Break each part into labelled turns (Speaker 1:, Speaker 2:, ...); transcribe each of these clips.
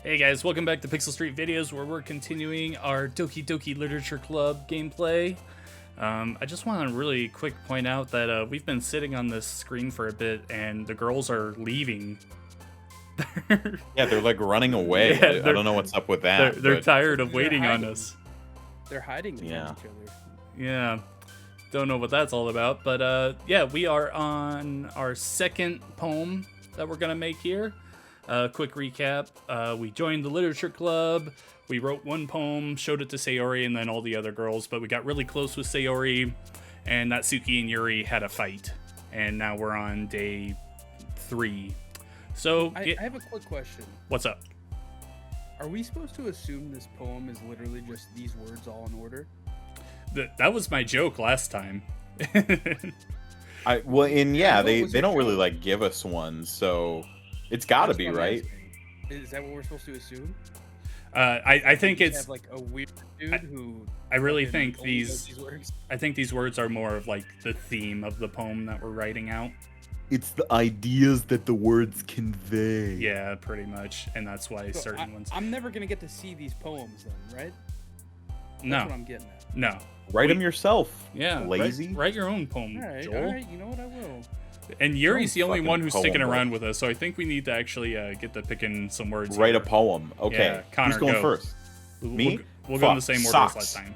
Speaker 1: Hey guys, welcome back to Pixel Street Videos, where we're continuing our Doki Literature Club gameplay. I just want to really quick point out that we've been sitting on this screen for a bit, and the girls are leaving.
Speaker 2: Yeah, they're like running away.
Speaker 1: Yeah,
Speaker 2: I don't know what's up with that.
Speaker 1: They're
Speaker 2: but
Speaker 1: tired of waiting on us.
Speaker 3: They're hiding from each other.
Speaker 1: Yeah, don't know what that's all about, but yeah, we are on our second poem that we're gonna make here. Quick recap, we joined the literature club, we wrote one poem, showed it to Sayori and then all the other girls, but we got really close with Sayori, and Natsuki and Yuri had a fight, and now we're on day 3. So,
Speaker 3: I have a quick question.
Speaker 1: What's up?
Speaker 3: Are we supposed to assume this poem is literally just these words all in order?
Speaker 1: That was my joke last time.
Speaker 2: they don't really like give us one, so it's got to be right.
Speaker 3: Is that what we're supposed to assume?
Speaker 1: I think it's
Speaker 3: have like a weird dude who.
Speaker 1: I really think
Speaker 3: these words.
Speaker 1: I think these words are more of like the theme of the poem that we're writing out.
Speaker 2: It's the ideas that the words convey.
Speaker 1: Yeah, pretty much, and that's why certain ones.
Speaker 3: I'm never gonna get to see these poems then, right?
Speaker 1: No.
Speaker 3: That's what I'm getting at.
Speaker 1: No.
Speaker 2: Write them yourself.
Speaker 1: Yeah.
Speaker 2: Lazy.
Speaker 1: Write your own poem, Joel.
Speaker 3: All right. You know what? I will.
Speaker 1: And Yuri's the only one who's
Speaker 2: poem,
Speaker 1: sticking
Speaker 2: bro.
Speaker 1: around with us, so I think we need to actually get to picking some words.
Speaker 2: Write
Speaker 1: here.
Speaker 2: a poem. Okay.
Speaker 1: Yeah, Connor,
Speaker 2: who's going
Speaker 1: go.
Speaker 2: first? Me?
Speaker 1: We'll go in the same order
Speaker 2: Socks.
Speaker 1: as last time.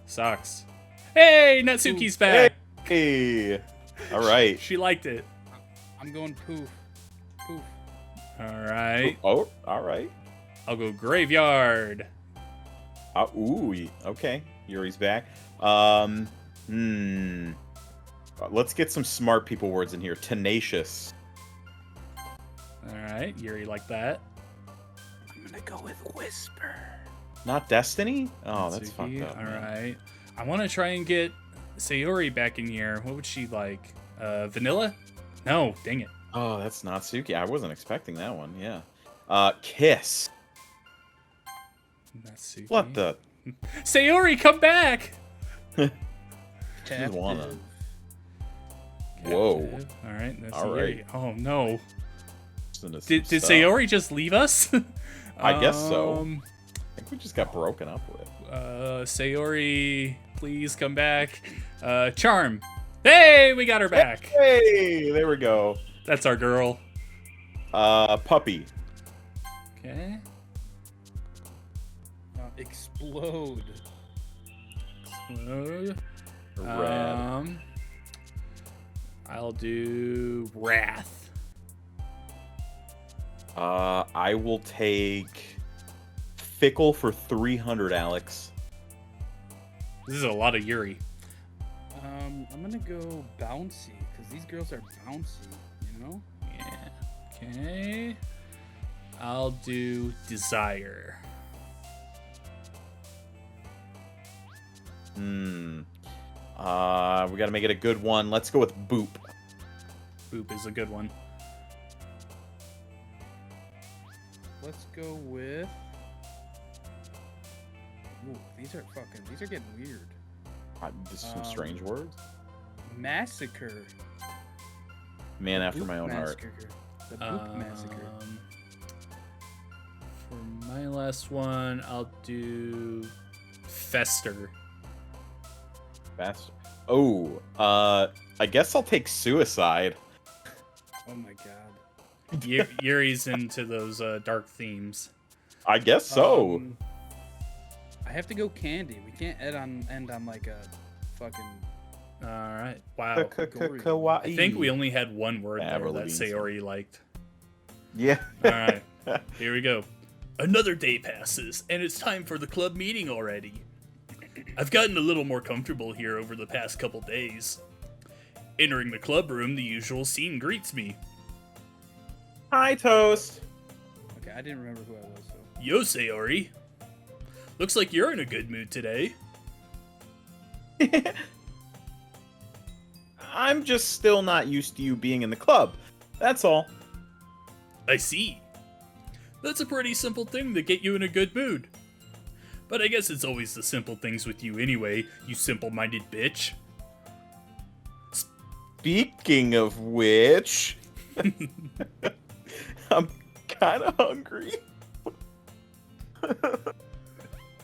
Speaker 1: Socks. Hey, Natsuki's back.
Speaker 2: Hey. All right.
Speaker 1: She liked it.
Speaker 3: I'm going poof. Poof.
Speaker 1: All right.
Speaker 2: Oh, all right.
Speaker 1: I'll go graveyard.
Speaker 2: Okay. Yuri's back. Let's get some smart people words in here. Tenacious.
Speaker 1: All right. Yuri like that.
Speaker 3: I'm gonna go with whisper.
Speaker 2: Not Destiny? Oh, that's
Speaker 1: Natsuki,
Speaker 2: fucked up.
Speaker 1: All
Speaker 2: man.
Speaker 1: right. I want to try and get Sayori back in here. What would she like? Vanilla? No, dang it.
Speaker 2: Oh, that's Natsuki. I wasn't expecting that one. Yeah. Kiss.
Speaker 1: Natsuki.
Speaker 2: What the?
Speaker 1: Sayori, come back!
Speaker 2: She's one of them. Whoa.
Speaker 1: All right. That's
Speaker 2: All
Speaker 1: Yuri.
Speaker 2: right.
Speaker 1: Oh no.
Speaker 2: Did
Speaker 1: Sayori just leave us?
Speaker 2: I guess so. I think we just got broken up with.
Speaker 1: Sayori, please come back. Charm. Hey, we got her back.
Speaker 2: Hey, there we go.
Speaker 1: That's our girl.
Speaker 2: Puppy.
Speaker 1: Okay.
Speaker 3: Explode.
Speaker 1: Explode.
Speaker 2: Red.
Speaker 1: I'll do wrath.
Speaker 2: I will take fickle for 300, Alex.
Speaker 1: This is a lot of Yuri.
Speaker 3: I'm gonna go bouncy because these girls are bouncy. You know.
Speaker 1: Yeah. Okay. I'll do desire.
Speaker 2: We gotta make it a good one. Let's go with boop.
Speaker 1: Boop is a good one.
Speaker 3: Let's go with. Ooh, these are getting weird.
Speaker 2: This is some strange words.
Speaker 3: Massacre.
Speaker 2: Man after
Speaker 3: Boop
Speaker 2: my own heart.
Speaker 3: massacre. The boop massacre.
Speaker 1: For my last one, I'll do fester.
Speaker 2: Fast. Oh, I guess I'll take suicide.
Speaker 3: Oh my god.
Speaker 1: Yuri's into those dark themes.
Speaker 2: I guess so.
Speaker 3: I have to go candy. We can't end on like a fucking.
Speaker 1: All right. Wow.
Speaker 2: Kawaii.
Speaker 1: I think we only had one word there
Speaker 2: Avril
Speaker 1: that
Speaker 2: Lavigne.
Speaker 1: Sayori liked.
Speaker 2: Yeah.
Speaker 1: All right. Here we go. Another day passes, and it's time for the club meeting already. I've gotten a little more comfortable here over the past couple days. Entering the club room, the usual scene greets me.
Speaker 2: Hi, Toast.
Speaker 3: Okay, I didn't remember who I was. So.
Speaker 1: Yo, Sayori. Looks like you're in a good mood today.
Speaker 2: I'm just still not used to you being in the club. That's all.
Speaker 1: I see. That's a pretty simple thing to get you in a good mood. But I guess it's always the simple things with you anyway, you simple-minded bitch.
Speaker 2: Speaking of which, I'm kind of hungry.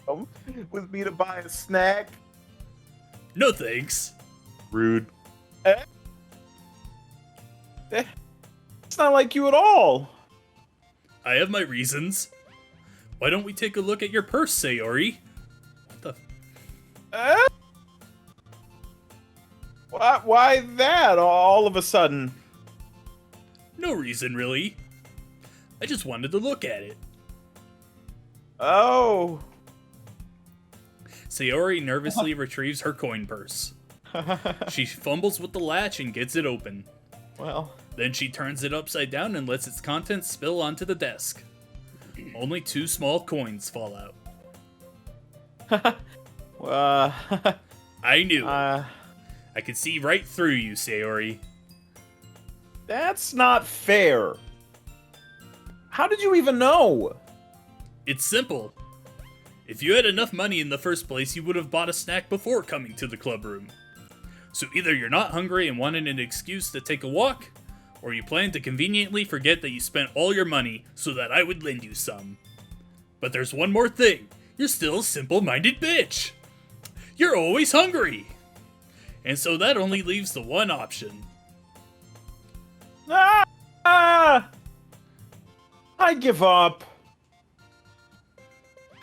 Speaker 2: Come with me to buy a snack.
Speaker 1: No thanks.
Speaker 2: Rude. It's not like you at all.
Speaker 1: I have my reasons. Why don't we take a look at your purse, Sayori? What the...
Speaker 2: Why that all of a sudden?
Speaker 1: No reason, really. I just wanted to look at it.
Speaker 2: Oh.
Speaker 1: Sayori nervously retrieves her coin purse. She fumbles with the latch and gets it open.
Speaker 2: Well.
Speaker 1: Then she turns it upside down and lets its contents spill onto the desk. Only 2 small coins fall out. I knew it. I could see right through you, Sayori.
Speaker 2: That's not fair. How did you even know?
Speaker 1: It's simple. If you had enough money in the first place, you would have bought a snack before coming to the club room. So either you're not hungry and wanted an excuse to take a walk, or you plan to conveniently forget that you spent all your money so that I would lend you some. But there's one more thing. You're still a simple-minded bitch. You're always hungry. And so that only leaves the one option.
Speaker 2: I give up.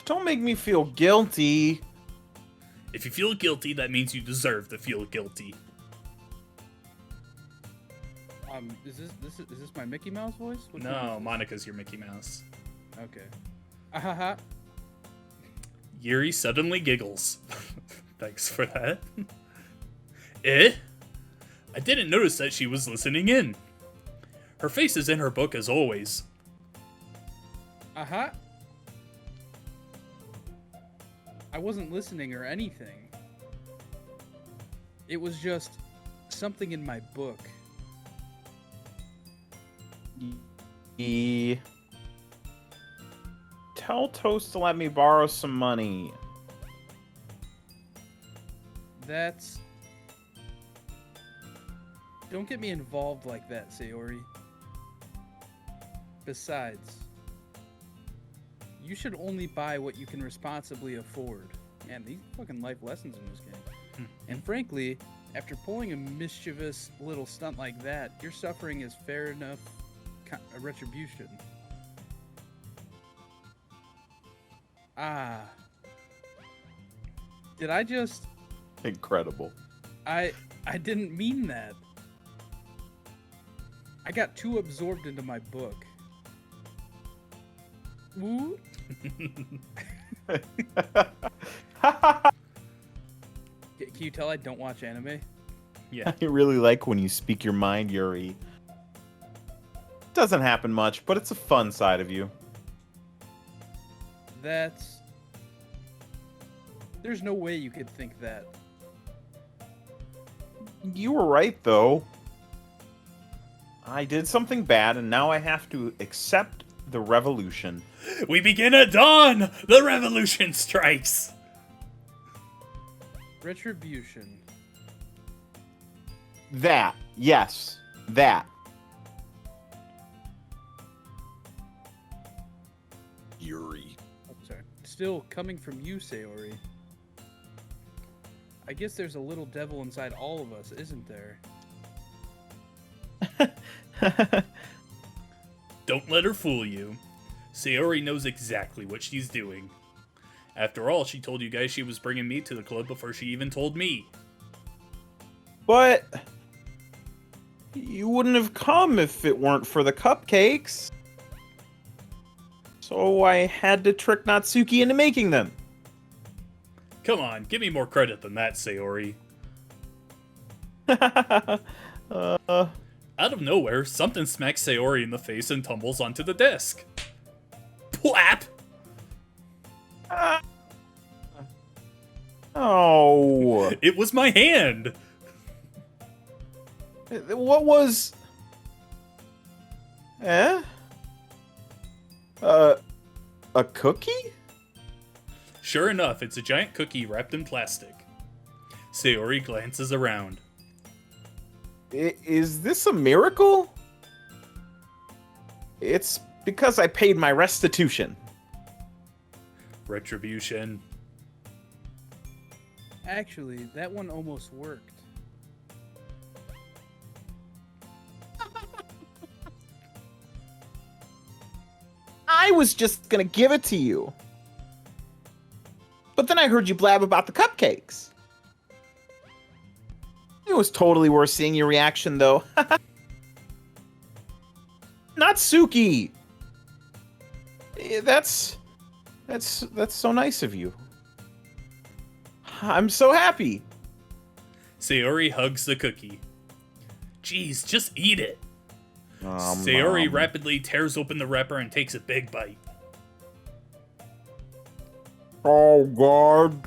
Speaker 2: Don't make me feel guilty.
Speaker 1: If you feel guilty, that means you deserve to feel guilty.
Speaker 3: Is this my Mickey Mouse voice? Which one
Speaker 1: No,
Speaker 3: is
Speaker 1: Monica's your Mickey Mouse.
Speaker 3: this? Okay. Ahaha.
Speaker 1: Yuri suddenly giggles. Thanks for that. Eh? I didn't notice that she was listening in. Her face is in her book as always.
Speaker 3: Aha. I wasn't listening or anything. It was just something in my book.
Speaker 2: Tell Toast to let me borrow some money.
Speaker 3: That's... Don't get me involved like that, Sayori. Besides, you should only buy what you can responsibly afford. Man, these fucking life lessons in this game. And frankly, after pulling a mischievous little stunt like that, your suffering is fair enough retribution. Ah. Did I just...
Speaker 2: Incredible.
Speaker 3: I didn't mean that. I got too absorbed into my book. Ooh. Can you tell I don't watch anime?
Speaker 1: Yeah.
Speaker 2: I really like when you speak your mind, Yuri. Doesn't happen much, but it's a fun side of you.
Speaker 3: That's... There's no way you could think that.
Speaker 2: You were right, though. I did something bad, and now I have to accept the revolution.
Speaker 1: We begin at dawn! The revolution strikes!
Speaker 3: Retribution.
Speaker 2: That. Yes. That. Yuri.
Speaker 3: Oh, sorry. Still coming from you, Sayori. I guess there's a little devil inside all of us, isn't there?
Speaker 1: Don't let her fool you. Sayori knows exactly what she's doing. After all, she told you guys she was bringing me to the club before she even told me.
Speaker 2: But you wouldn't have come if it weren't for the cupcakes. So I had to trick Natsuki into making them.
Speaker 1: Come on, give me more credit than that, Sayori. Out of nowhere, something smacks Sayori in the face and tumbles onto the desk. Plap!
Speaker 2: Oh.
Speaker 1: It was my hand!
Speaker 2: What was... Eh? A cookie?
Speaker 1: Sure enough, it's a giant cookie wrapped in plastic. Sayori glances around.
Speaker 2: Is this a miracle? It's because I paid my restitution.
Speaker 1: Retribution.
Speaker 3: Actually, that one almost worked.
Speaker 2: I was just gonna give it to you. But then I heard you blab about the cupcakes. It was totally worth seeing your reaction, though. Natsuki! That's so nice of you. I'm so happy.
Speaker 1: Sayori hugs the cookie. Jeez, just eat it. Sayori rapidly tears open the wrapper and takes a big bite.
Speaker 2: Oh, God.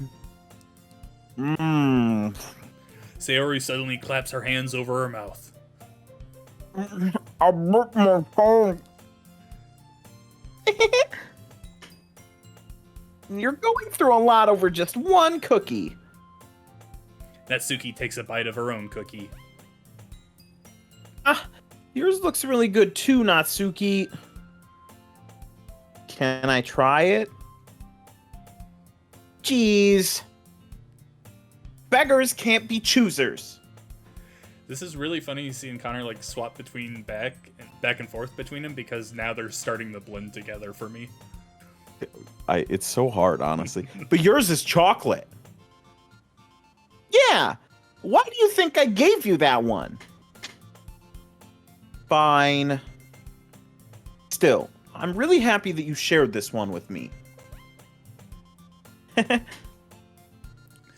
Speaker 2: Mmm.
Speaker 1: Sayori suddenly claps her hands over her mouth.
Speaker 2: I broke my tongue. You're going through a lot over just one cookie.
Speaker 1: Natsuki takes a bite of her own cookie.
Speaker 2: Yours looks really good too, Natsuki. Can I try it? Jeez. Beggars can't be choosers.
Speaker 1: This is really funny seeing Connor like swap between back and forth between them because now they're starting to blend together for me.
Speaker 2: It's so hard, honestly. But yours is chocolate. Yeah. Why do you think I gave you that one? Fine. Still, I'm really happy that you shared this one with me.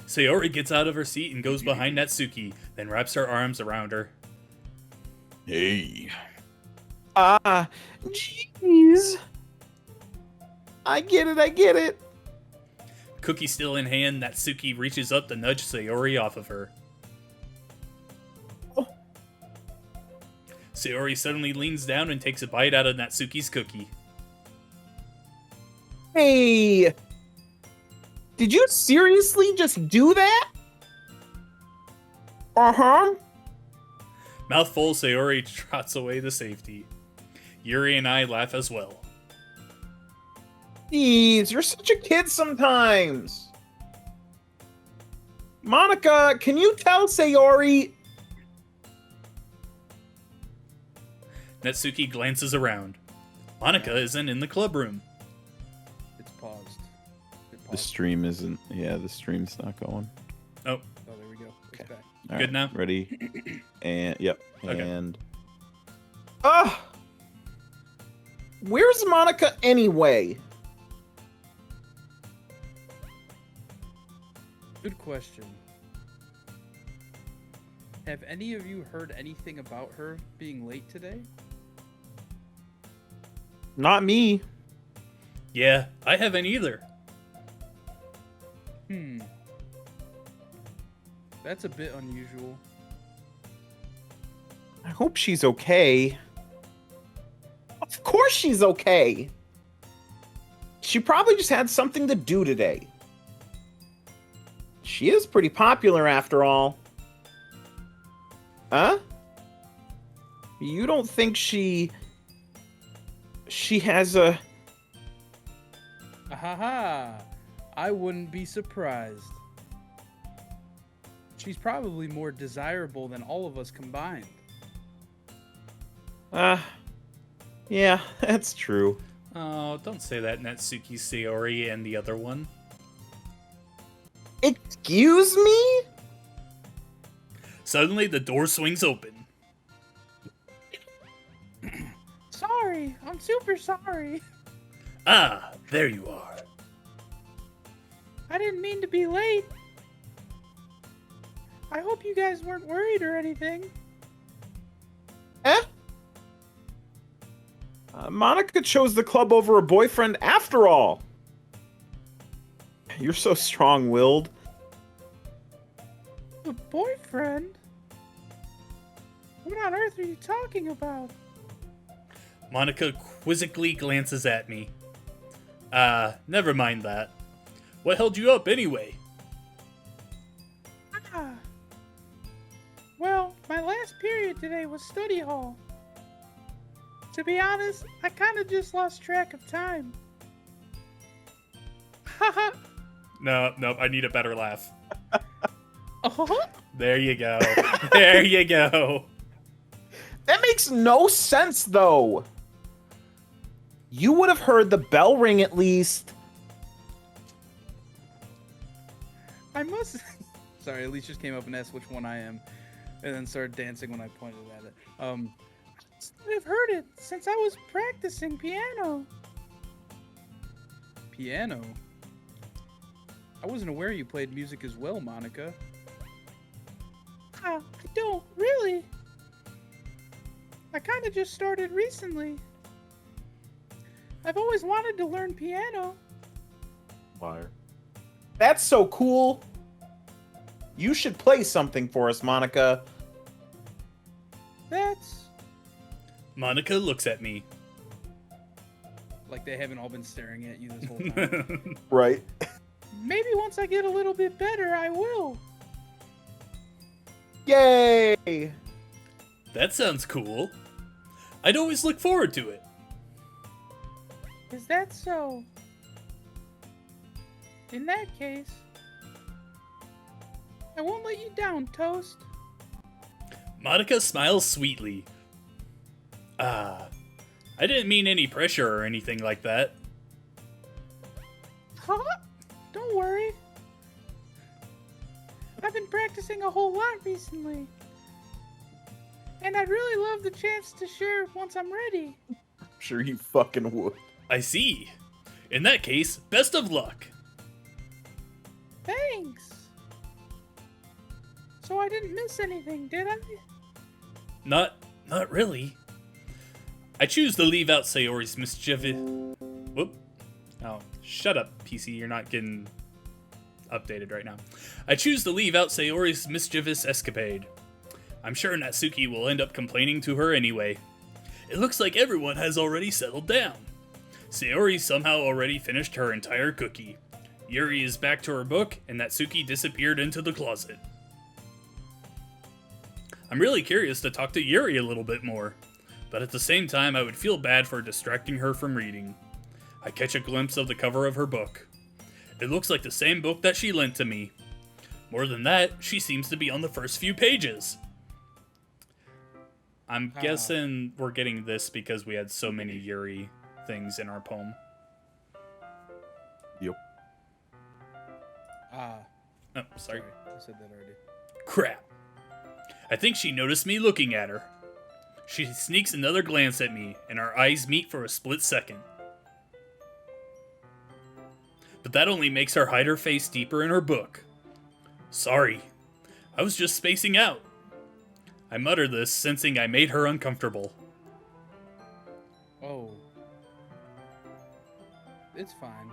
Speaker 1: Sayori gets out of her seat and goes behind Natsuki, then wraps her arms around her.
Speaker 2: Hey. Jeez. I get it.
Speaker 1: Cookie still in hand, Natsuki reaches up to nudge Sayori off of her.
Speaker 2: Oh.
Speaker 1: Sayori suddenly leans down and takes a bite out of Natsuki's cookie.
Speaker 2: Hey. Did you seriously just do that? Uh-huh.
Speaker 1: Mouthful, Sayori trots away to safety. Yuri and I laugh as well.
Speaker 2: Jeez, you're such a kid sometimes. Monica, can you tell Sayori?
Speaker 1: Natsuki glances around. Monica isn't in the club room.
Speaker 3: It's paused.
Speaker 2: The stream isn't. Yeah, the stream's not going.
Speaker 1: Oh.
Speaker 3: Oh, there we go. It's back.
Speaker 2: All
Speaker 1: Good now?
Speaker 2: Ready? And, yep.
Speaker 1: Okay.
Speaker 2: And. Where's Monica anyway?
Speaker 3: Good question. Have any of you heard anything about her being late today?
Speaker 2: Not me.
Speaker 1: Yeah, I haven't either.
Speaker 3: That's a bit unusual.
Speaker 2: I hope she's okay. Of course she's okay. She probably just had something to do today. She is pretty popular after all. Huh? You don't think she has a...
Speaker 3: Ahaha! I wouldn't be surprised. She's probably more desirable than all of us combined.
Speaker 2: Yeah, that's true.
Speaker 1: Oh, don't say that, Natsuki, Sayori, and the other one.
Speaker 2: Excuse me?
Speaker 1: Suddenly, the door swings open.
Speaker 3: Sorry, I'm super sorry.
Speaker 1: Ah, there you are.
Speaker 3: I didn't mean to be late. I hope you guys weren't worried or anything.
Speaker 2: Monica chose the club over a boyfriend after all. You're so strong-willed.
Speaker 3: A boyfriend? What on earth are you talking about?
Speaker 1: Monica quizzically glances at me. Never mind that. What held you up anyway?
Speaker 3: Well, my last period today was study hall. To be honest, I kind of just lost track of time.
Speaker 1: No, I need a better laugh.
Speaker 3: Oh.
Speaker 1: There you go. There you go.
Speaker 2: That makes no sense, though. You would have heard the bell ring at least.
Speaker 3: I must. Sorry, Elise just came up and asked which one I am, and then started dancing when I pointed at it. I've heard it since I was practicing piano. Piano? I wasn't aware you played music as well, Monica. I don't, really. I kind of just started recently. I've always wanted to learn piano.
Speaker 4: Liar.
Speaker 2: That's so cool. You should play something for us, Monica.
Speaker 3: That's...
Speaker 1: Monica looks at me.
Speaker 3: Like they haven't all been staring at you this whole time.
Speaker 2: Right.
Speaker 3: Maybe once I get a little bit better, I will.
Speaker 2: Yay!
Speaker 1: That sounds cool. I'd always look forward to it.
Speaker 3: Is that so? In that case, I won't let you down, Toast.
Speaker 1: Monica smiles sweetly. I didn't mean any pressure or anything like that.
Speaker 3: Huh? Don't worry. I've been practicing a whole lot recently. And I'd really love the chance to share once I'm ready.
Speaker 2: I'm sure you fucking would.
Speaker 1: I see. In that case, best of luck.
Speaker 3: Thanks. So I didn't miss anything, did I?
Speaker 1: Not really. I choose to leave out Sayori's mischievous... Whoop. Oh, shut up, PC. You're not getting updated right now. I choose to leave out Sayori's mischievous escapade. I'm sure Natsuki will end up complaining to her anyway. It looks like everyone has already settled down. Sayori somehow already finished her entire cookie. Yuri is back to her book, and Natsuki disappeared into the closet. I'm really curious to talk to Yuri a little bit more, but at the same time I would feel bad for distracting her from reading. I catch a glimpse of the cover of her book. It looks like the same book that she lent to me. More than that, she seems to be on the first few pages. I'm guessing we're getting this because we had so many Yuri things in our poem.
Speaker 4: Yep.
Speaker 1: Oh, sorry.
Speaker 3: I said that already.
Speaker 1: Crap. I think she noticed me looking at her. She sneaks another glance at me, and our eyes meet for a split second. But that only makes her hide her face deeper in her book. Sorry. I was just spacing out. I mutter this, sensing I made her uncomfortable.
Speaker 3: Oh. It's fine.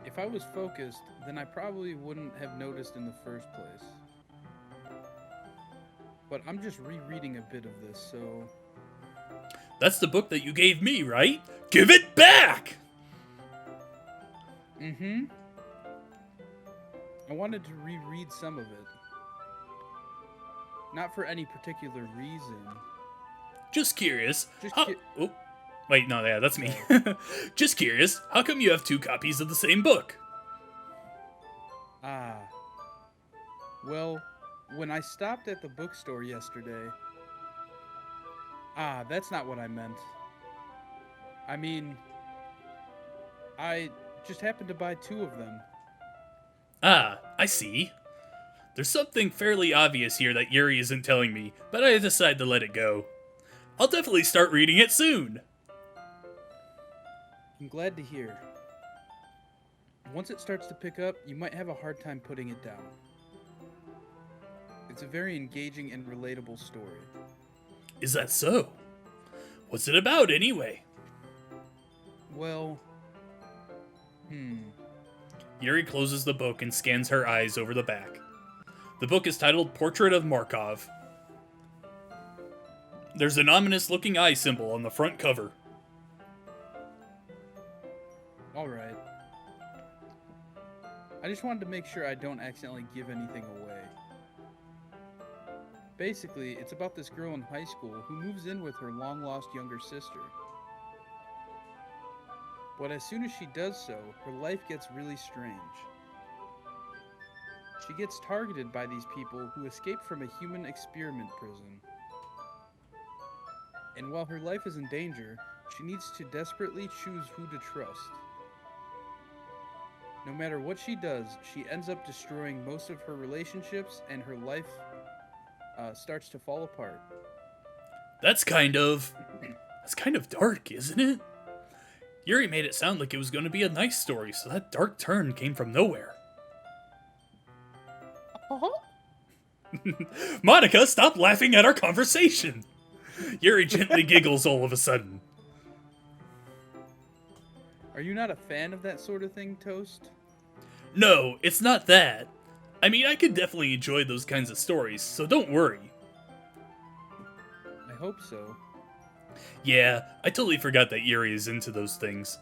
Speaker 3: If I was focused, then I probably wouldn't have noticed in the first place. But I'm just rereading a bit of this, so...
Speaker 1: That's the book that you gave me, right? Give it back!
Speaker 3: Mm-hmm. I wanted to reread some of it. Not for any particular reason.
Speaker 1: Just curious.
Speaker 3: Just
Speaker 1: how... Oh, wait, no, yeah, that's me. Just curious, how come you have 2 copies of the same book?
Speaker 3: Ah. Well, when I stopped at the bookstore yesterday... Ah, that's not what I meant. I mean... I just happened to buy 2 of them.
Speaker 1: Ah, I see. There's something fairly obvious here that Yuri isn't telling me, but I decide to let it go. I'll definitely start reading it soon.
Speaker 3: I'm glad to hear. Once it starts to pick up, you might have a hard time putting it down. It's a very engaging and relatable story.
Speaker 1: Is that so? What's it about, anyway?
Speaker 3: Well...
Speaker 1: Yuri closes the book and scans her eyes over the back. The book is titled Portrait of Markov. There's an ominous-looking eye symbol on the front cover.
Speaker 3: Alright. I just wanted to make sure I don't accidentally give anything away. Basically, it's about this girl in high school who moves in with her long-lost younger sister. But as soon as she does so, her life gets really strange. She gets targeted by these people who escaped from a human experiment prison. And while her life is in danger, she needs to desperately choose who to trust. No matter what she does, she ends up destroying most of her relationships, and her life starts to fall apart.
Speaker 1: That's kind of dark, isn't it? Yuri made it sound like it was going to be a nice story, so that dark turn came from nowhere. Monica, stop laughing at our conversation! Yuri gently giggles all of a sudden.
Speaker 3: Are you not a fan of that sort of thing, Toast?
Speaker 1: No, it's not that. I mean, I could definitely enjoy those kinds of stories, so don't worry.
Speaker 3: I hope so.
Speaker 1: Yeah, I totally forgot that Yuri is into those things.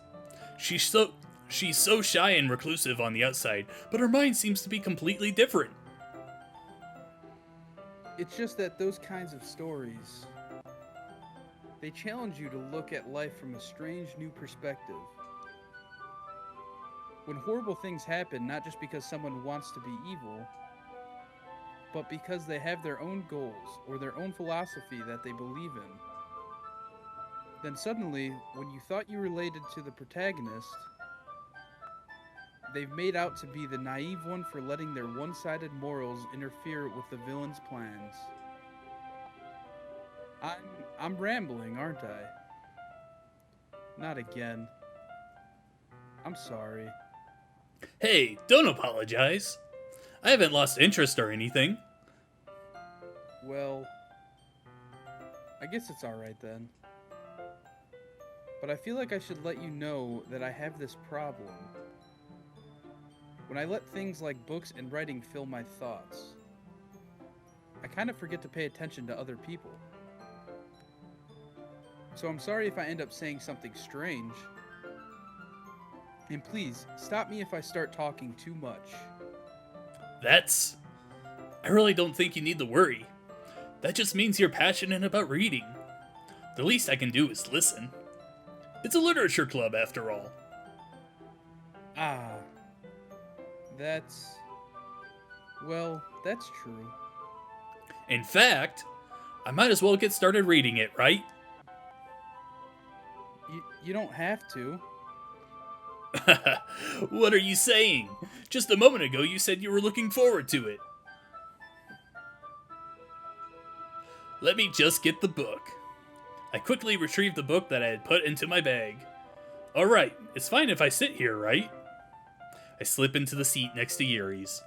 Speaker 1: She's so shy and reclusive on the outside, but her mind seems to be completely different.
Speaker 3: It's just that those kinds of stories, they challenge you to look at life from a strange new perspective. When horrible things happen, not just because someone wants to be evil, but because they have their own goals or their own philosophy that they believe in, then suddenly, when you thought you related to the protagonist, they've made out to be the naive one for letting their one-sided morals interfere with the villain's plans. I'm rambling, aren't I? Not again. I'm sorry.
Speaker 1: Hey, don't apologize. I haven't lost interest or anything.
Speaker 3: Well, I guess it's alright then. But I feel like I should let you know that I have this problem. When I let things like books and writing fill my thoughts, I kind of forget to pay attention to other people. So I'm sorry if I end up saying something strange. And please, stop me if I start talking too much.
Speaker 1: I really don't think you need to worry. That just means you're passionate about reading. The least I can do is listen. It's a literature club, after all.
Speaker 3: Ah. Well, that's true.
Speaker 1: In fact, I might as well get started reading it, right?
Speaker 3: You don't have to.
Speaker 1: What are you saying? Just a moment ago you said you were looking forward to it. Let me just get the book. I quickly retrieved the book that I had put into my bag. Alright, it's fine if I sit here, right? I slip into the seat next to Yuri's.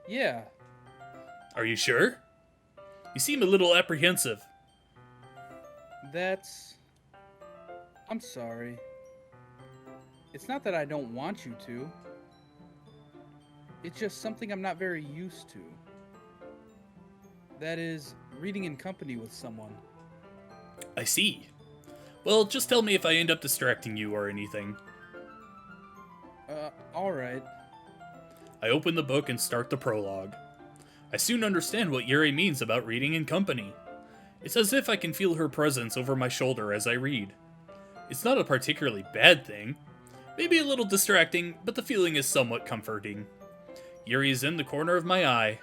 Speaker 3: Yeah.
Speaker 1: Are you sure? You seem a little apprehensive.
Speaker 3: I'm sorry. It's not that I don't want you to. It's just something I'm not very used to. That is, reading in company with someone.
Speaker 1: I see. Well, just tell me if I end up distracting you or anything.
Speaker 3: Alright.
Speaker 1: I open the book and start the prologue. I soon understand what Yuri means about reading in company. It's as if I can feel her presence over my shoulder as I read. It's not a particularly bad thing. Maybe a little distracting, but the feeling is somewhat comforting. Yuri is in the corner of my eye.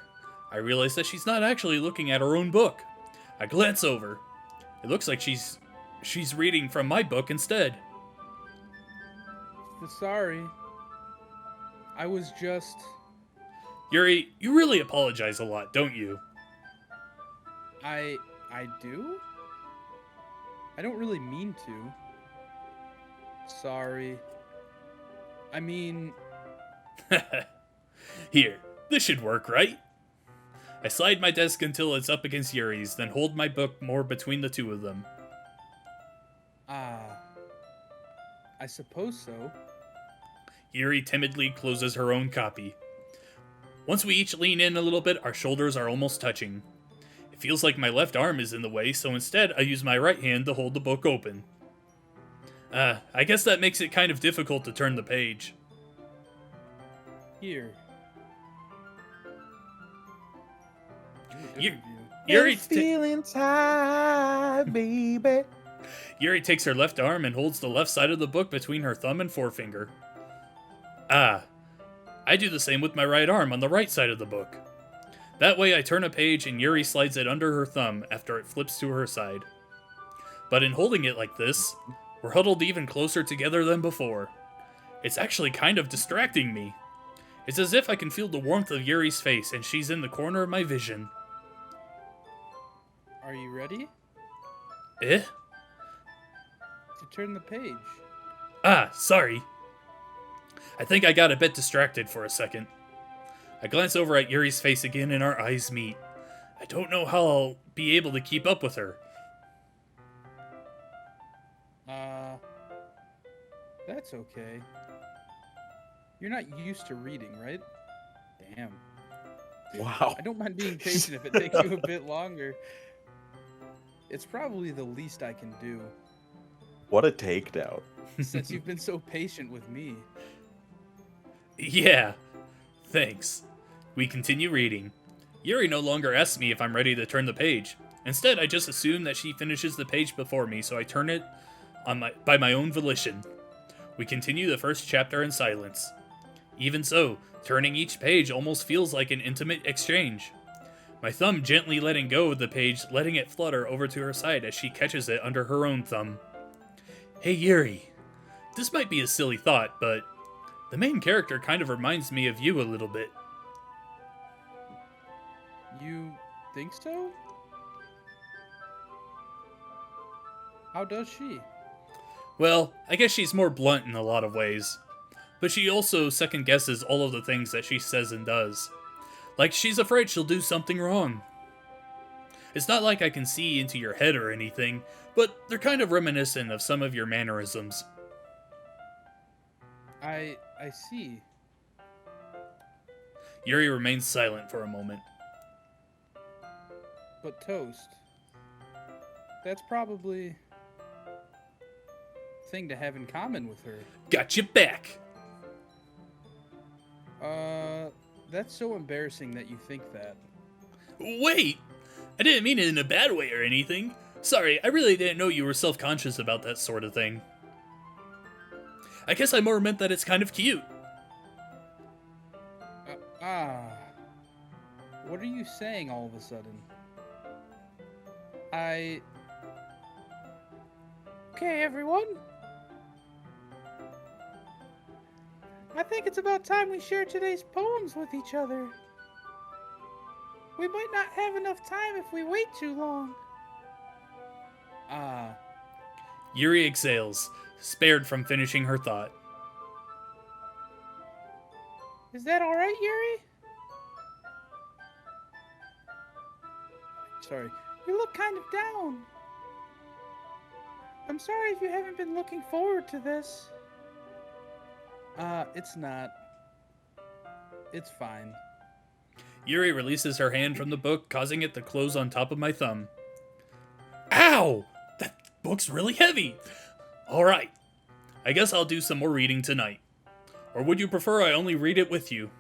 Speaker 1: I realize that she's not actually looking at her own book. I glance over. It looks like she's reading from my book instead.
Speaker 3: Sorry. I was just...
Speaker 1: Yuri, you really apologize a lot, don't you?
Speaker 3: I do? I don't really mean to. Sorry. I mean...
Speaker 1: Here, this should work, right? I slide my desk until it's up against Yuri's, then hold my book more between the two of them.
Speaker 3: I suppose so.
Speaker 1: Yuri timidly closes her own copy. Once we each lean in a little bit, our shoulders are almost touching. It feels like my left arm is in the way, so instead I use my right hand to hold the book open. I guess that makes it kind of difficult to turn the page.
Speaker 3: Here.
Speaker 1: Yuri,
Speaker 2: feeling tired, baby.
Speaker 1: Yuri takes her left arm and holds the left side of the book between her thumb and forefinger. Ah, I do the same with my right arm on the right side of the book. That way I turn a page and Yuri slides it under her thumb after it flips to her side. But in holding it like this, we're huddled even closer together than before. It's actually kind of distracting me. It's as if I can feel the warmth of Yuri's face and she's in the corner of my vision.
Speaker 3: Are you ready
Speaker 1: Eh?
Speaker 3: to turn the page?
Speaker 1: Ah, sorry. I think I got a bit distracted for a second. I glance over at Yuri's face again and our eyes meet. I don't know how I'll be able to keep up with her.
Speaker 3: That's okay. You're not used to reading, right? Damn.
Speaker 2: Wow.
Speaker 3: I don't mind being patient if it takes you a bit longer. It's probably the least I can do,
Speaker 2: What a takedown.
Speaker 3: since you've been so patient with me.
Speaker 1: Yeah, thanks. We continue reading. Yuri no longer asks me if I'm ready to turn the page. Instead, I just assume that she finishes the page before me, so I turn it by my own volition. We continue the first chapter in silence. Even so, turning each page almost feels like an intimate exchange. My thumb gently letting go of the page, letting it flutter over to her side as she catches it under her own thumb. Hey Yuri, this might be a silly thought, but the main character kind of reminds me of you a little bit.
Speaker 3: You think so? How does she?
Speaker 1: Well, I guess she's more blunt in a lot of ways. But she also second guesses all of the things that she says and does. Like she's afraid she'll do something wrong. It's not like I can see into your head or anything, but they're kind of reminiscent of some of your mannerisms.
Speaker 3: I see.
Speaker 1: Yuri remains silent for a moment.
Speaker 3: But Toast, that's probably a thing to have in common with her.
Speaker 1: Got you back!
Speaker 3: That's so embarrassing that you think that.
Speaker 1: Wait! I didn't mean it in a bad way or anything. Sorry, I really didn't know you were self-conscious about that sort of thing. I guess I more meant that it's kind of cute.
Speaker 3: What are you saying all of a sudden? Okay, everyone. I think it's about time we share today's poems with each other. We might not have enough time if we wait too long.
Speaker 1: Yuri exhales, spared from finishing her thought.
Speaker 3: Is that alright, Yuri? Sorry. You look kind of down. I'm sorry if you haven't been looking forward to this. It's not. It's fine.
Speaker 1: Yuri releases her hand from the book, causing it to close on top of my thumb. Ow! That book's really heavy! Alright, I guess I'll do some more reading tonight. Or would you prefer I only read it with you?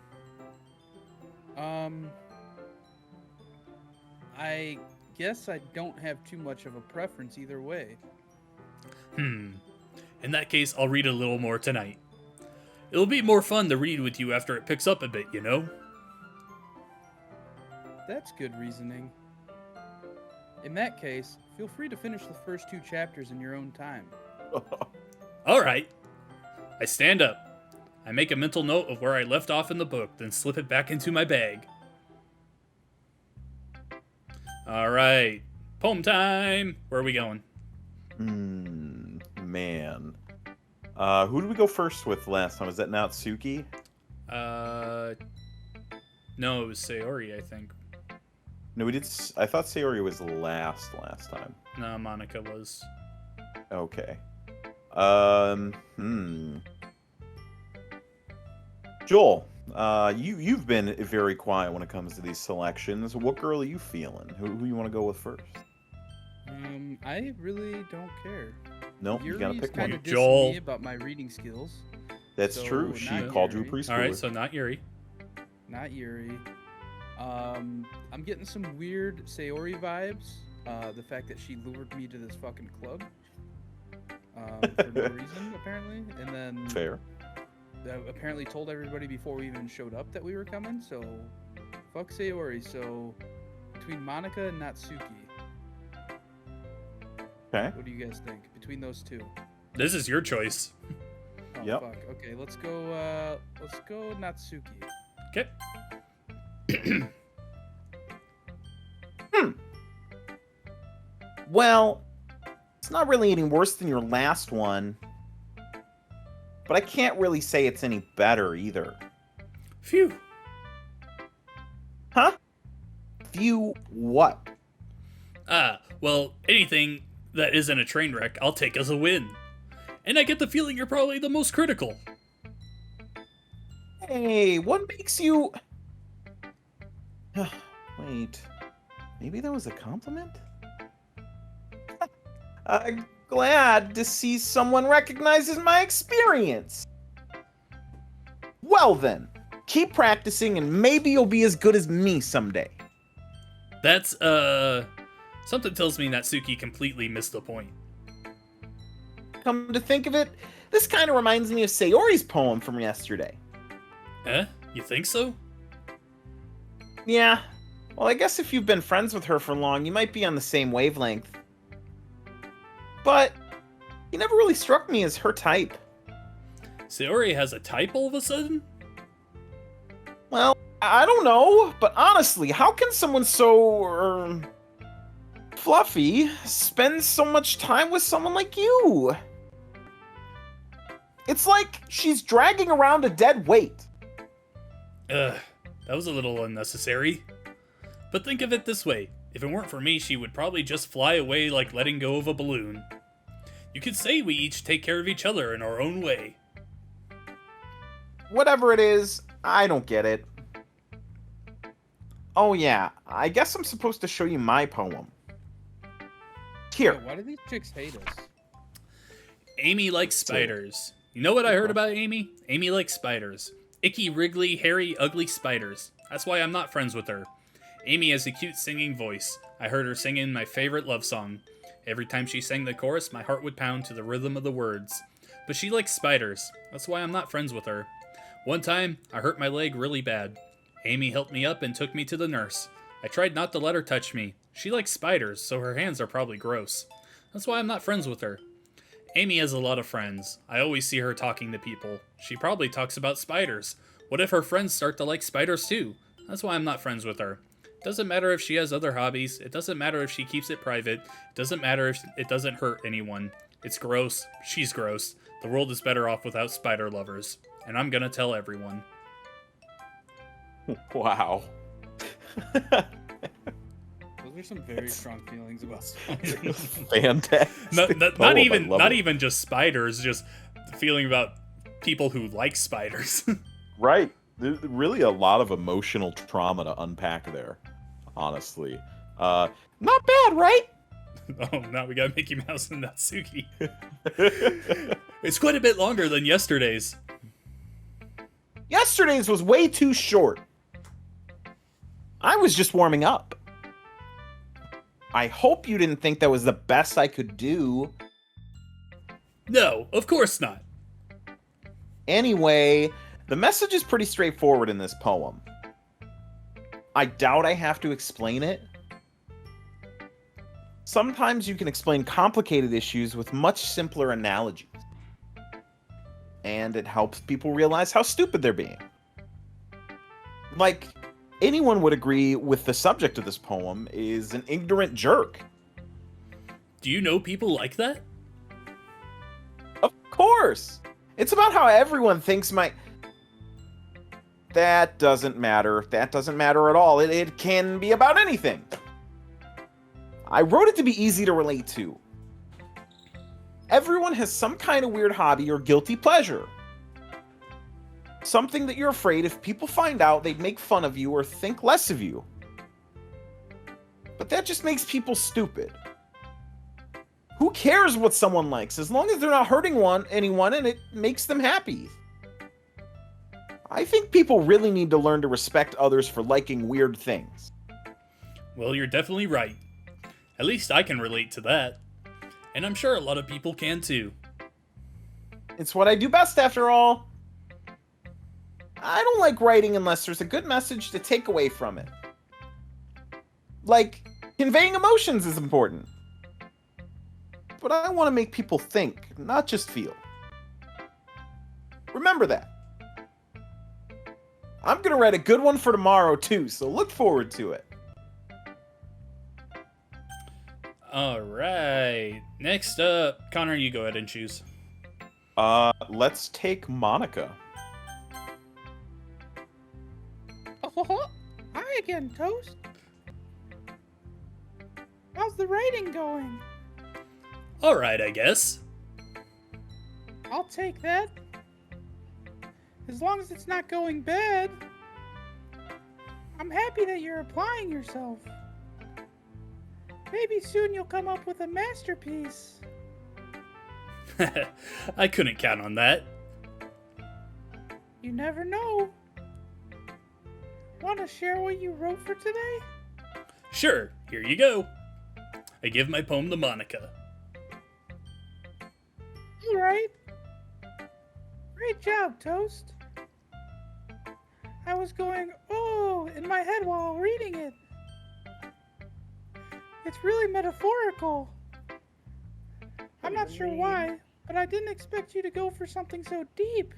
Speaker 3: I guess I don't have too much of a preference either way.
Speaker 1: In that case, I'll read a little more tonight. It'll be more fun to read with you after it picks up a bit, you know?
Speaker 3: That's good reasoning. In that case, feel free to finish the first 2 chapters in your own time.
Speaker 1: Alright. I stand up. I make a mental note of where I left off in the book, then slip it back into my bag. Alright. Poem time! Where are we going?
Speaker 2: Man. Who did we go first with last time? Was that Natsuki?
Speaker 1: No, it was Sayori, I think.
Speaker 2: No, we did. I thought Sayori was last time.
Speaker 1: No, Monica was.
Speaker 2: Okay. Joel, you've been very quiet when it comes to these selections. What girl are you feeling? Who you want to go with first?
Speaker 3: I really don't care.
Speaker 2: Nope, you gotta pick
Speaker 3: kind
Speaker 2: one.
Speaker 3: of dissing
Speaker 1: Joel.
Speaker 3: me about my reading skills.
Speaker 2: That's
Speaker 3: So,
Speaker 2: true. She
Speaker 3: not
Speaker 2: called you a
Speaker 3: Yuri.
Speaker 2: preschooler.
Speaker 1: Alright, so not Yuri.
Speaker 3: Not Yuri. I'm I'm getting some weird Sayori vibes. The fact that she lured me to this fucking club for no reason, apparently, and then
Speaker 4: Fair.
Speaker 3: Apparently told everybody before we even showed up that we were coming. So, fuck Sayori. So, between Monica and Natsuki,
Speaker 2: Okay.
Speaker 3: what do you guys think? Between those two.
Speaker 1: This is your choice.
Speaker 3: Oh,
Speaker 2: Yep.
Speaker 3: fuck. Okay, let's go Natsuki.
Speaker 1: Okay.
Speaker 2: Well, it's not really any worse than your last one, but I can't really say it's any better either.
Speaker 1: Phew.
Speaker 2: Huh? View what?
Speaker 1: Well, anything that isn't a train wreck, I'll take as a win. And I get the feeling you're probably the most critical.
Speaker 2: Hey, what makes you... Wait, maybe that was a compliment? Glad to see someone recognizes my experience. Well then, keep practicing and maybe you'll be as good as me someday.
Speaker 1: That's, something tells me Natsuki completely missed the point.
Speaker 2: Come to think of it, this kind of reminds me of Sayori's poem from yesterday.
Speaker 1: Eh? You think so?
Speaker 2: Yeah, well I guess if you've been friends with her for long, you might be on the same wavelength. But you never really struck me as her type.
Speaker 1: Sayori has a type all of a sudden?
Speaker 2: Well, I don't know, but honestly, how can someone so, fluffy spend so much time with someone like you? It's like she's dragging around a dead weight.
Speaker 1: Ugh, that was a little unnecessary. But think of it this way. If it weren't for me, she would probably just fly away like letting go of a balloon. You could say we each take care of each other in our own way.
Speaker 2: Whatever it is, I don't get it. Oh yeah, I guess I'm supposed to show you my poem. Here.
Speaker 3: Wait, why do these chicks hate us?
Speaker 1: Amy likes spiders. You know what I heard about Amy? Amy likes spiders. Icky, wriggly, hairy, ugly spiders. That's why I'm not friends with her. Amy has a cute singing voice. I heard her singing my favorite love song. Every time she sang the chorus, my heart would pound to the rhythm of the words. But she likes spiders. That's why I'm not friends with her. One time, I hurt my leg really bad. Amy helped me up and took me to the nurse. I tried not to let her touch me. She likes spiders, so her hands are probably gross. That's why I'm not friends with her. Amy has a lot of friends. I always see her talking to people. She probably talks about spiders. What if her friends start to like spiders too? That's why I'm not friends with her. It doesn't matter if she has other hobbies. It doesn't matter if she keeps it private. It doesn't matter if it doesn't hurt anyone. It's gross. She's gross. The world is better off without spider lovers. And I'm gonna tell everyone.
Speaker 2: Wow.
Speaker 3: Those are some very strong feelings about spiders.
Speaker 2: Fantastic.
Speaker 1: Not even just spiders, just the feeling about people who like spiders.
Speaker 4: Right. There's really a lot of emotional trauma to unpack there, honestly.
Speaker 2: Not bad, right?
Speaker 1: Oh, now we got Mickey Mouse and Natsuki. It's quite a bit longer than yesterday's.
Speaker 2: Yesterday's was way too short. I was just warming up. I hope you didn't think that was the best I could do.
Speaker 1: No, of course not.
Speaker 2: Anyway, the message is pretty straightforward in this poem. I doubt I have to explain it. Sometimes you can explain complicated issues with much simpler analogies. And it helps people realize how stupid they're being. Like, anyone would agree with the subject of this poem is an ignorant jerk.
Speaker 1: Do you know people like that?
Speaker 2: Of course! It's about how everyone thinks That doesn't matter. That doesn't matter at all. It can be about anything. I wrote it to be easy to relate to. Everyone has some kind of weird hobby or guilty pleasure. Something that you're afraid if people find out, they'd make fun of you or think less of you. But that just makes people stupid. Who cares what someone likes, as long as they're not hurting anyone and it makes them happy? I think people really need to learn to respect others for liking weird things.
Speaker 1: Well, you're definitely right. At least I can relate to that. And I'm sure a lot of people can too.
Speaker 2: It's what I do best, after all. I don't like writing unless there's a good message to take away from it. Like, conveying emotions is important. But I want to make people think, not just feel. Remember that. I'm going to write a good one for tomorrow, too, so look forward to it.
Speaker 1: Alright. Next up, Connor, you go ahead and choose.
Speaker 4: Let's take Monica.
Speaker 3: Oh, hi again, Toast. How's the writing going?
Speaker 1: Alright, I guess.
Speaker 3: I'll take that. As long as it's not going bad. I'm happy that you're applying yourself. Maybe soon you'll come up with a masterpiece.
Speaker 1: I couldn't count on that.
Speaker 3: You never know. Want to share what you wrote for today?
Speaker 1: Sure, here you go. I give my poem to Monica.
Speaker 3: Alright. Great job, Toast. I was going, oh, in my head while reading it. It's really metaphorical. I'm not sure why, but I didn't expect you to go for something so deep.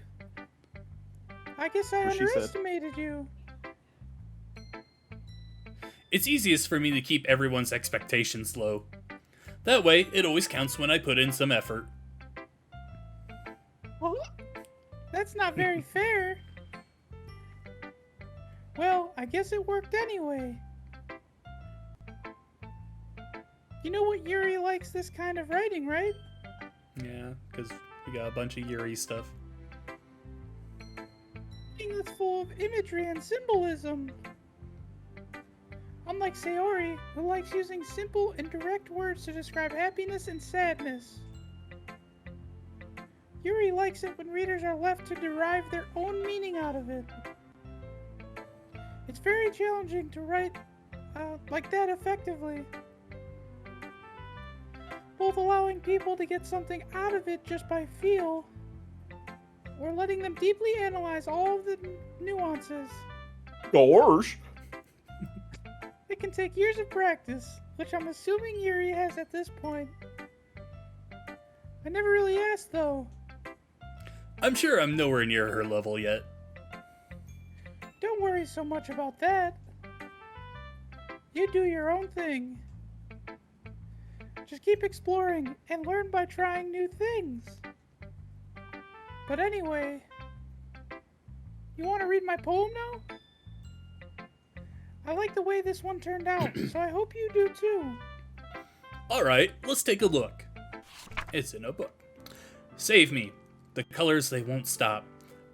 Speaker 3: I guess I
Speaker 4: What she said.
Speaker 3: underestimated you.
Speaker 1: It's easiest for me to keep everyone's expectations low. That way, it always counts when I put in some effort.
Speaker 3: Well, that's not very fair. Well, I guess it worked anyway. You know what Yuri likes this kind of writing, right?
Speaker 1: Yeah, because we got a bunch of Yuri stuff.
Speaker 3: Writing that's full of imagery and symbolism. Unlike Sayori, who likes using simple and direct words to describe happiness and sadness. Yuri likes it when readers are left to derive their own meaning out of it. It's very challenging to write like that effectively. Both allowing people to get something out of it just by feel, or letting them deeply analyze all of the nuances.
Speaker 4: Gosh.
Speaker 3: It can take years of practice, which I'm assuming Yuri has at this point. I never really asked, though.
Speaker 1: I'm sure I'm nowhere near her level yet.
Speaker 3: Don't worry so much about that. You do your own thing. Just keep exploring and learn by trying new things. But anyway, you want to read my poem now? I like the way this one turned out, so I hope you do too.
Speaker 1: Alright, let's take a look. It's in a book. Save me. The colors, they won't stop.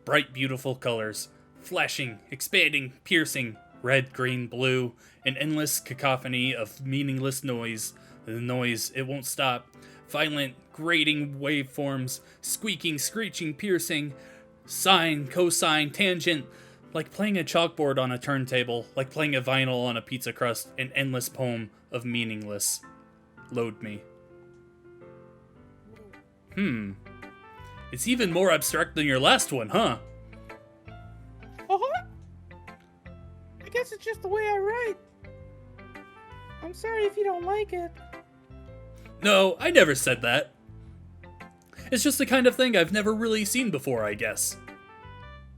Speaker 1: Bright, beautiful colors. Flashing, expanding, piercing. Red, green, blue. An endless cacophony of meaningless noise. The noise, it won't stop. Violent, grating waveforms. Squeaking, screeching, piercing. Sine, cosine, tangent. Like playing a chalkboard on a turntable. Like playing a vinyl on a pizza crust. An endless poem of meaningless. Load me. It's even more abstract than your last one, huh?
Speaker 3: Uh-huh. I guess it's just the way I write. I'm sorry if you don't like it.
Speaker 1: No, I never said that. It's just the kind of thing I've never really seen before, I guess.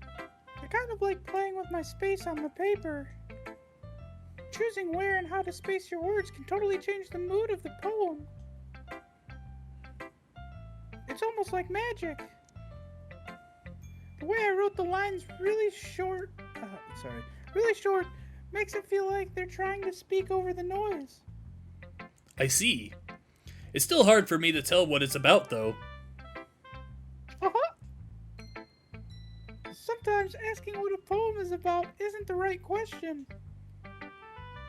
Speaker 3: I kind of like playing with my space on the paper. Choosing where and how to space your words can totally change the mood of the poem. It's almost like magic. The way I wrote the lines really short, makes it feel like they're trying to speak over the noise.
Speaker 1: I see. It's still hard for me to tell what it's about, though.
Speaker 3: Uh-huh. Sometimes asking what a poem is about isn't the right question.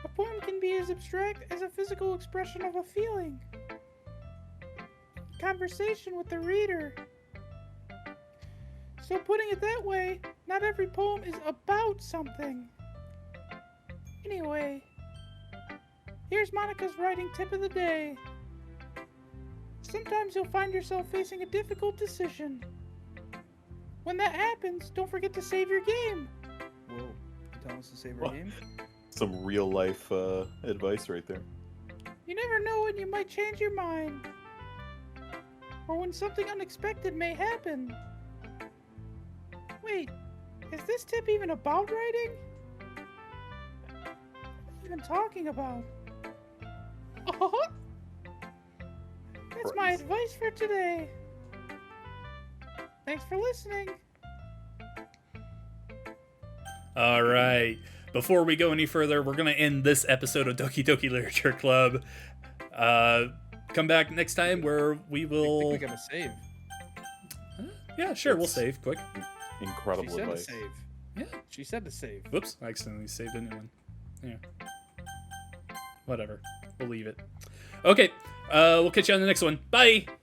Speaker 3: A poem can be as abstract as a physical expression of a feeling. Conversation with the reader. So putting it that way, not every poem is about something. Anyway, Here's Monica's writing tip of the day. Sometimes you'll find yourself facing a difficult decision. When that happens, don't forget to save your game. Whoa, you telling us to save our
Speaker 4: What?
Speaker 3: game?
Speaker 4: Some real life advice right there.
Speaker 3: You never know when you might change your mind. Or when something unexpected may happen. Wait, is this tip even about writing? What are you even talking about? That's my advice for today. Thanks for listening.
Speaker 1: All right. Before we go any further, we're going to end this episode of Doki Doki Literature Club. Come back next time where we
Speaker 3: I
Speaker 1: will...
Speaker 3: think we gotta save.
Speaker 1: Yeah, sure, we'll
Speaker 4: It's-
Speaker 1: save quick.
Speaker 4: Incredible
Speaker 3: She said
Speaker 4: advice.
Speaker 3: to save.
Speaker 1: Yeah.
Speaker 3: She said to save.
Speaker 1: Whoops, I accidentally saved a new one. Yeah. Whatever. We'll leave it. Okay, we'll catch you on the next one. Bye!